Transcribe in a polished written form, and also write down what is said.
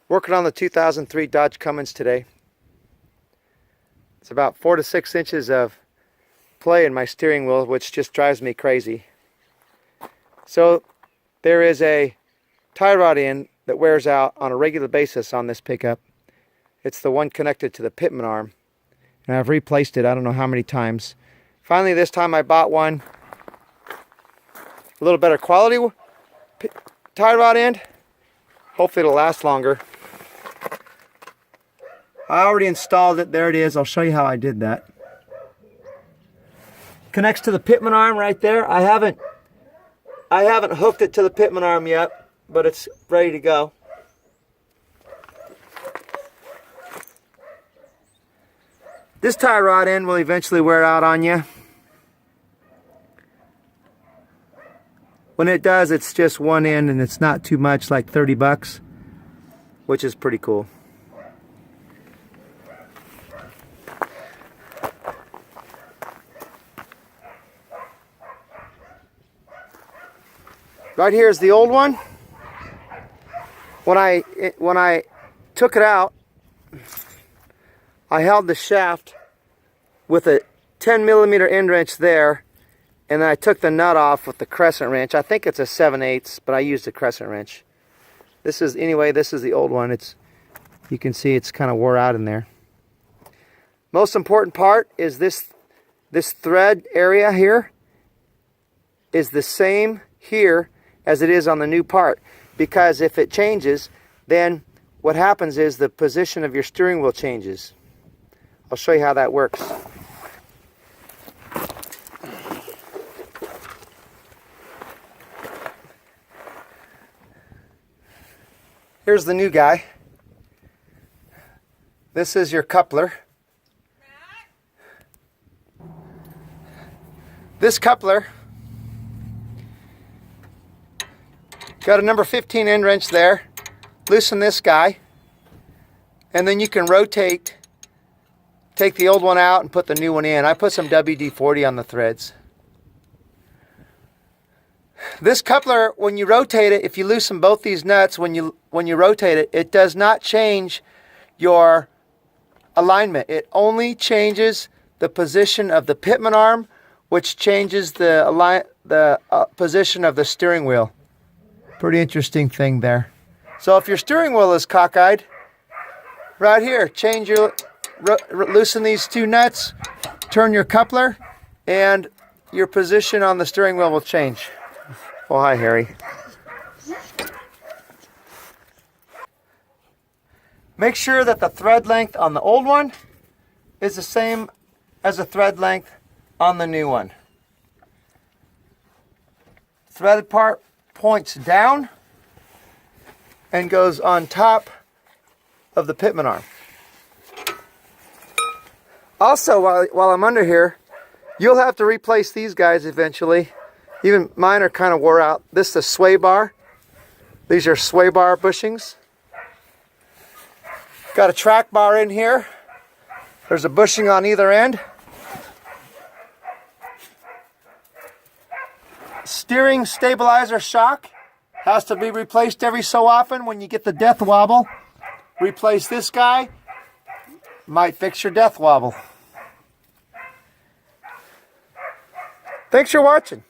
Working on the 2003 Dodge Cummins today. It's about 4 to 6 inches of play in my steering wheel, which just drives me crazy. So there is a tie rod end that wears out on a regular basis on this pickup. It's the one connected to the pitman arm, and I've replaced it I don't know how many times. Finally this time I bought one, a little better quality tie rod end. Hopefully it'll last longer. I already installed it. There it is. I'll show you how I did that. Connects to the pitman arm right there. I haven't hooked it to the pitman arm yet, but it's ready to go. This tie rod end will eventually wear out on you. When it does, it's just one end and it's not too much, like 30 bucks, which is pretty cool. Right here is the old one. When I took it out, I held the shaft with a 10mm end wrench there, and then I took the nut off with the crescent wrench. I think it's a 7/8, but I used a crescent wrench. This is the old one. You can see it's kind of wore out in there. Most important part is this thread area here is the same here as it is on the new part, because if it changes, then what happens is the position of your steering wheel changes. I'll show you how that works. Here's the new guy. This is your coupler. This coupler got a number 15 end wrench there. Loosen this guy, and then you can rotate, take the old one out and put the new one in. I put some WD-40 on the threads. This coupler, when you rotate it, if you loosen both these nuts, when you rotate it, it does not change your alignment. It only changes the position of the pitman arm, which changes the position of the steering wheel. Pretty interesting thing there. So if your steering wheel is cockeyed, right here, loosen these two nuts, turn your coupler, and your position on the steering wheel will change. Oh, hi, Harry. Make sure that the thread length on the old one is the same as the thread length on the new one. Threaded part points down and goes on top of the pitman arm. Also, while I'm under here, you'll have to replace these guys eventually. Even mine are kind of wore out. This is a sway bar. These are sway bar bushings. Got a track bar in here. There's a bushing on either end. Steering stabilizer shock has to be replaced every so often. When you get the death wobble, replace this guy. Might fix your death wobble. Thanks for watching.